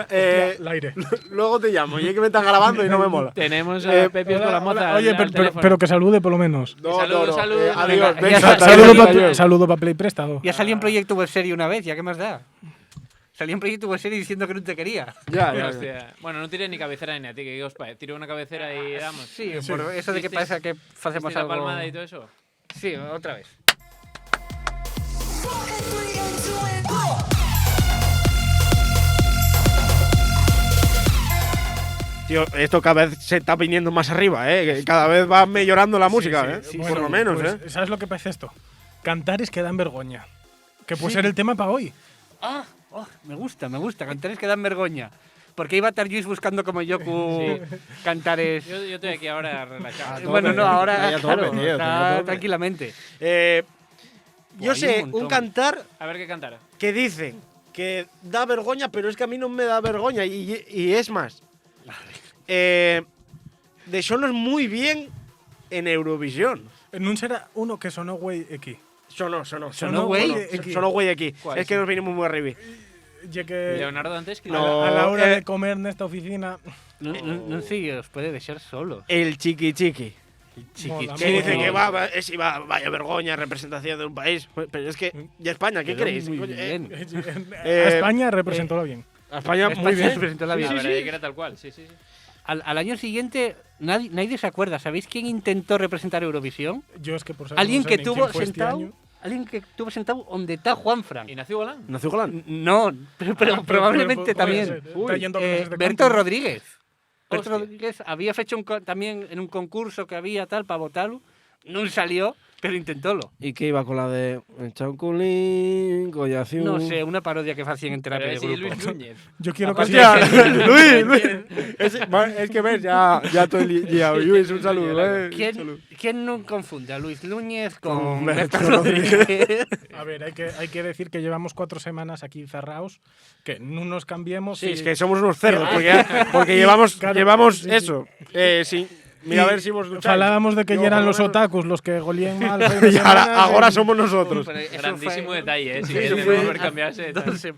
El aire. Luego te llamo, y es que me están grabando y no me mola. Tenemos a Pepios con la moza. Oye, pero que salude por lo menos. Saludo. Adiós, Venga, venga, Saludo para Play prestado. Ya salí en Proyecto Web Serie una vez, ¿ya qué más da? Salí en Proyecto Web Serie diciendo que no te quería. Ya. Hostia. Bueno, no tiré ni cabecera ni a ti, que os parece. Tiro una cabecera y damos. Sí, por eso de que pasa que hacemos ¿Viste la algo... palmada y todo eso? Sí, otra vez. Tío, esto cada vez se está viniendo más arriba, que cada vez va mejorando la música, Sí, por bueno, lo menos, pues, ¿sabes lo que parece esto? Cantares que dan vergüenza. Que puede ser el tema para hoy. Me gusta. Cantares que dan vergüenza. Porque iba a estar Luis buscando como yo cantares... Yo estoy aquí ahora relajado. Bueno, no, ahora Ya claro, tope, tío, está tope. tranquilamente. Yo Hay sé un un montón. cantar A ver qué cantar. que dicen que da vergüenza, pero es que a mí no me da vergüenza. Y es más, deixonos muy bien en Eurovisión. No será uno que sonó güey aquí. Sonó güey. Sonó güey aquí. ¿Cuál? Es que nos vinimos muy arriba. Ya que Leonardo Danteschi. No. a la hora eh. de comer en esta oficina. No sé, os puede dejar solo. El chiqui chiqui. Mola, Que dice mola. que vaya vergüenza, representación de un país. Pero es que, ¿y España? ¿Qué Quedó queréis? muy Coño, bien. A España representóla bien. A España muy España bien. se presentó la Sí, vida. sí, que era tal cual. Sí. Al año siguiente, nadie se acuerda. ¿Sabéis quién intentó representar Eurovisión? Yo es que por saber, Alguien no sé que ni tuvo quién fue este sentado. año. Alguien que tuvo sentado donde está Juanfran. ¿Ignacio Golán? ¿Nació Golán? No, pero probablemente puede también. ser. Está yendo a clases de Berto canto. Rodríguez. Berto Hostia. Rodríguez había hecho también en un concurso que había tal para votarlo. No salió, pero intentólo. ¿Y qué iba con la de echar un culín, collación? No sé, una parodia que hacían en terapia Pero de ese grupo. Luis Núñez. Yo quiero que Hostia, Luis. Es que ves, ya estoy liado. Luis, un saludo, ¿Quién no confunde a Luis Núñez con Con Berto Berto Rodríguez? A ver, hay que decir que llevamos 4 semanas aquí cerrados, que no nos cambiemos. Sí, y- es que somos unos cerdos, porque llevamos Claro, sí, sí. eso. Sí. Mira a ver si vos ducháis. Falábamos de que Yo, ya eran por lo los menos- otakus los que golían mal. Y ahora somos nosotros. Pero eso Grandísimo fue- detalle, ¿eh? Si eso quieres fue poder cambiarse. tal. entonces,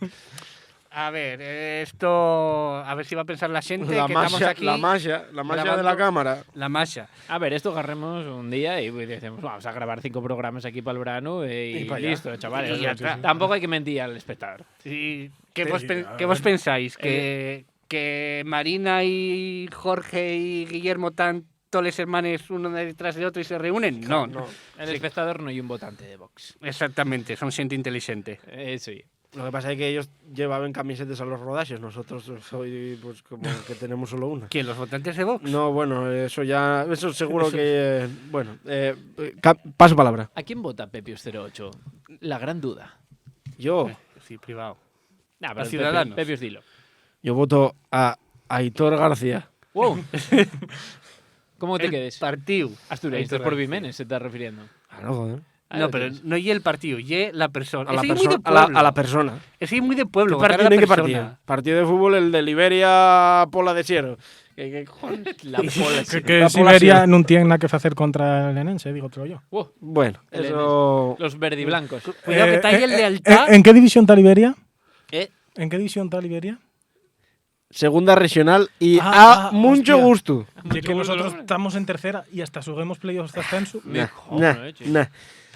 a ver, esto. A ver si va a pensar la gente La que estamos masa, aquí. la masa de grabando. la cámara. La masa. A ver, esto agarremos un día y decimos, vamos a grabar 5 programas aquí para el verano y pa' allá. listo, chavales. Y ya está. Tampoco hay que mentir al espectador. Sí, ¿Qué, Sí, vos, a qué ver. vos pensáis? ¿Que Marina y Jorge y Guillermo están todos los hermanos uno detrás de otro y se reúnen? No, no. El espectador no hay un votante de Vox. Exactamente, son gente inteligente. Sí. Lo que pasa es que ellos llevaban camisetas a los rodajes, nosotros hoy pues como que tenemos solo una. ¿Quién? ¿Los votantes de Vox? No, bueno, eso seguro que bueno, paso palabra. ¿A quién vota Pepios08? La gran duda. Yo Sí, privado. Nah, A Ciudadanos. Pepios dilo. voto a Aitor García. Wow. ¿Cómo te El quedes? partido. Asturias, Aitor por García. Vimenes se está refiriendo. Claro, joder. No, pero no y el partido, y la persona. A la, Es muy de persona, a pueblo. la persona. Es muy de pueblo. ¿Qué votar a partido? la ¿En qué persona. partido? Partido de fútbol, el de Liberia Pola de Siero. La pola. Que La Siberia población. no tiene nada que hacer contra el Enense, digo otro yo. Wow. Bueno, El eso... Los verdiblancos. Cuidado que está ahí el lealtad. ¿En qué división está Liberia? ¿Eh? ¿En qué división está Liberia? Segunda regional y Ah, a mucho hostia. gusto. Y que nosotros estamos en tercera y hasta subimos playoffs de ascenso. Nah, Joder, chico. nah.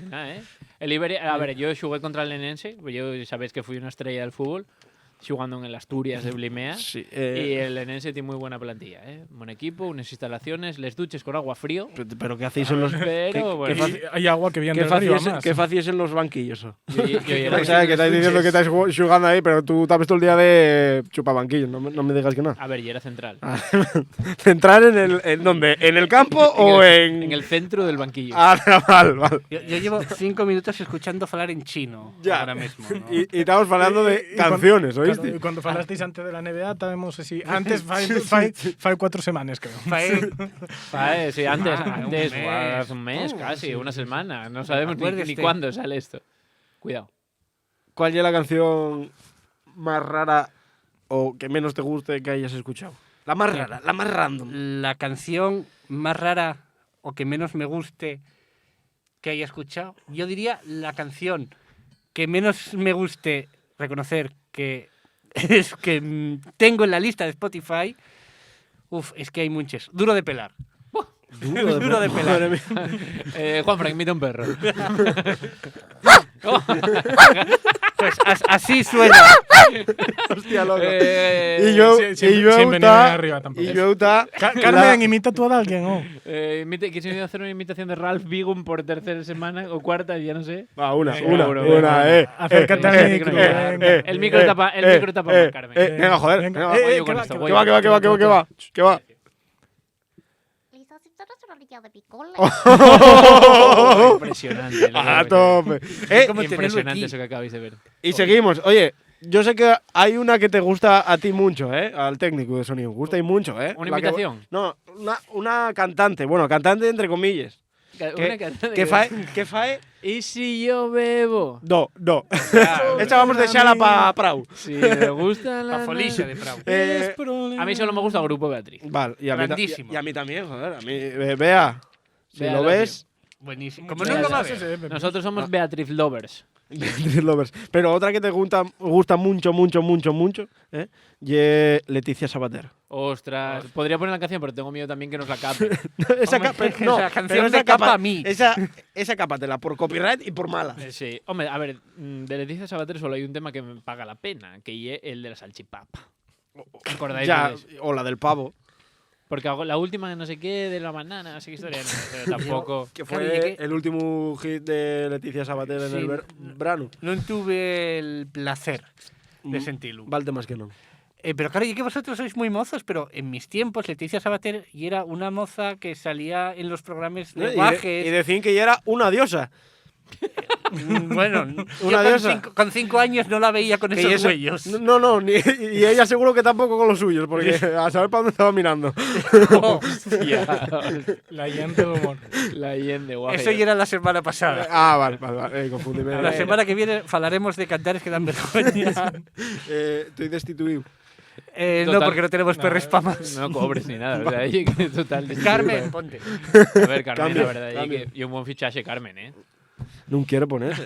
Nah, El Iberia, a ver, yo jugué contra el Lenense, yo sabéis que fui una estrella del fútbol, jugando en el Asturias de Blimea. Sí, Y el Lenense tiene muy buena plantilla, ¿eh? Buen equipo, unas instalaciones, les duches con agua frío. pero ¿qué hacéis en los... Pero, bueno, Y hay agua que viene ¿Qué del río, hacías además. ¿Qué hacías en los banquillos? yo era- O sea, que estáis diciendo que estáis jugando ahí, pero tú estabas todo el día de chupabanquillos, no me digas que no. A ver, y era central. ¿Centrar en dónde? ¿En el campo o en...? En el centro del banquillo. Ah, vale. Yo llevo 5 minutos escuchando hablar en chino Ya. ahora mismo. ¿no? Y estamos hablando de canciones, Claro, ¿oíste? y cuando falasteis antes de la NBA, estábamos así. Antes, fai 4 semanas, creo. Sí, antes, un mes. hace un mes casi, una semana. No sabemos ni Acuérdate. cuándo sale esto. Cuidado. ¿Cuál es la canción más rara o que menos te guste que hayas escuchado? La más rara, la más random. La canción más rara o que menos me guste que haya escuchado, yo diría la canción que menos me guste reconocer que es que tengo en la lista de Spotify. Uf, es que hay muchos. Duro de pelar. Duro de pelar. Juanfran, imita un perro. Pues así suena. Hostia, loco. Eh, I jo, sin i jo venir està... arriba tampoco. I jo està... Carmen, imita tú a alguien, ¿o? Quise hacer una imitación de Ralph Wiggum por tercera semana o cuarta, ya no sé. Va, una. Acércate al micro. venga. El micro tapa por Carmen. Venga, joder. Venga, Venga, va. voy yo que con va, esto, que voy. va. Que va. ¿Les aceptaron una orilla de picola? Impresionante. A tope. Como tenerlo Impresionante aquí. eso que acabáis de ver. Y seguimos. Oye, yo sé que hay una que te gusta a ti mucho, al técnico de sonido. Gusta y mucho, ¿Una La que- imitación? No, una cantante. Bueno, cantante entre comillas. Que fae... ¿Y si yo bebo? No. Esta vamos de Xala pa Prau. Si me gusta la... La folicia de Prau. A mí solo me gusta Grupo Beatriz. Vale, y a mí, Grandísimo. y a mí también, joder. A mí, Bea, si Bea lo Lovio. ves... Buenísimo. Como Ya no lo va a sabes. ver. Nosotros somos Beatriz Lovers. Lovers. Pero otra que te gusta mucho, y Leticia Sabater. Ostras, podría poner la canción, pero tengo miedo también que nos la capen. esa Hombre, capa, esa no, canción pero me esa capa capa a mí. Esa cápatela por copyright y por mala. Sí. Hombre, a ver, de Leticia Sabater solo hay un tema que me paga la pena, que es el de la salchipapa. ¿Acordáis Ya, de eso? o la del pavo. Porque hago la última de no sé qué, de la banana, no sé qué historia, no, pero tampoco. Que Claro, fue llegué- el último hit de Leticia Sabater en Sí. el verano. No tuve el placer de sentirlo. Valte más que no. Pero claro, y que vosotros sois muy mozos, pero en mis tiempos Leticia Sabater y era una moza que salía en los programas de guajes. Y decían que ella era una diosa. Bueno, Una yo diosa. con 5 años no la veía con Que esos esa- huellos. No, y ella seguro que tampoco con los suyos, porque a saber para dónde estaba mirando. Hostia, La llanta de humor. la Allende, guaje. Eso ya era la semana pasada. Vale, confundime. La semana que viene falaremos de cantares que dan vergüenza. Estoy destituido. No, Total. porque no tenemos perres pamas. No cobres ni nada, o sea, ahí que total. Carmen, ponte. A ver, Carmen, Cambio, la verdad, cambio. y un buen fichaje, Carmen, ¿eh? No quiero ponerse.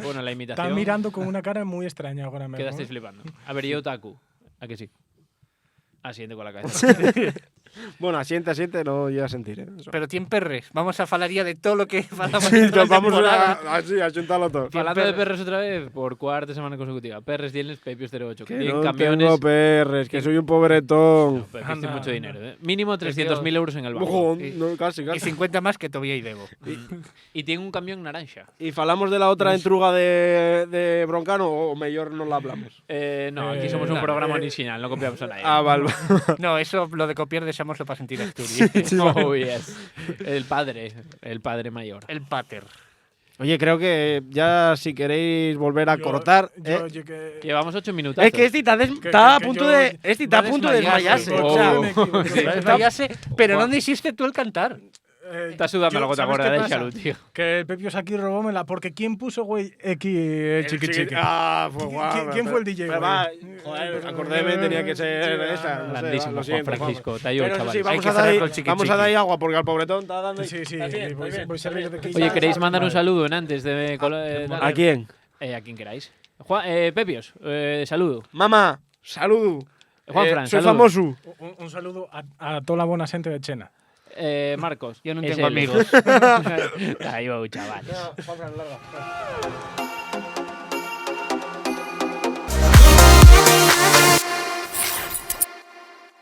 Bueno, la imitación. Está mirando con una cara muy extraña ahora mismo. Quedasteis flipando. A ver, yo Otaku. ¿A que sí? Asiente con la cabeza. Bueno, asiente, no llega a sentir. Eso. Pero tiene perres. Vamos a falaría de todo lo que falamos Sí, en toda la vamos temporada. a juntarlo todo. Hablando de perres. perres otra vez, por cuarta semana consecutiva. Perres tienes Pepios 08. Que Que tienen no camiones. tengo perres, que soy un pobretón. Pepios Anda, tiene mucho anda. dinero, ¿eh? Mínimo 300.000 euros en el banco. Ojo, no, casi. Y 50 más que todavía y debo. Y tiene un camión naranja. Y falamos de la otra entruga de Broncano o mejor no la hablamos. No, aquí somos un programa original, no copiamos a nadie. Vale. No, eso lo de copiar dejémoslo para sentir Asturias. Oh, yes. El padre mayor. El pater. Oye, creo que ya si queréis volver a cortar. Llevamos 8 minutos. Es que está a punto de desmayarse. Oh. O sea, Desmayase, pero ¿dónde hiciste tú el cantar? Está sudando la gota gorda de Chalu, tío. Que el Pepios aquí robómela, porque ¿quién puso, güey, X chiqui chiqui? Pues guau. ¿Quién fue el DJ, Pero güey? va, joder, acordéme, tenía que ser esa. No sé, Grandísimo, lo Juan siento, Francisco. Te Pero ayudo, eso chaval. sí, Hay vamos que a cerrar dar con chiqui vamos a chiqui. dar agua porque al pobretón está dando. Sí, Está bien, voy a salir de aquí. Oye, ¿queréis mandar un saludo en antes de tal? ¿A quién? A quien queráis. Pepios, saludo. Mamá, saludo. Juanfran, soy saludo. famoso. Un saludo a toda la buena gente de Chena. Marcos. Yo no es tengo él. amigos. Ahí va, chaval. Juanfran, larga.